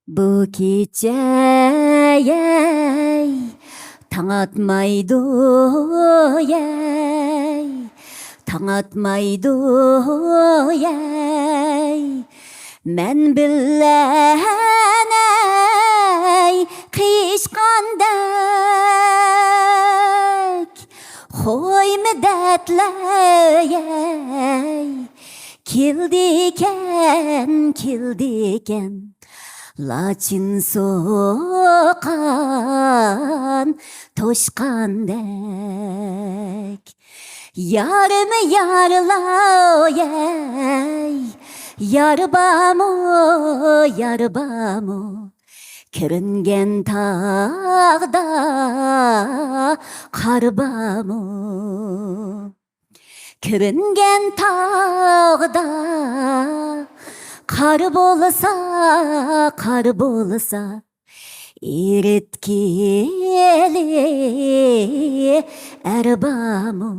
Bu gece taң atmaydı taң atmaydı Мен білән қишқандак Хой müddetle Kildiken Laçin soğan toşkandek Yarımı yarla Yarbamo Kürüngen tağda Karbamo Kürüngen tağda Kar bolsa İritkili erbamo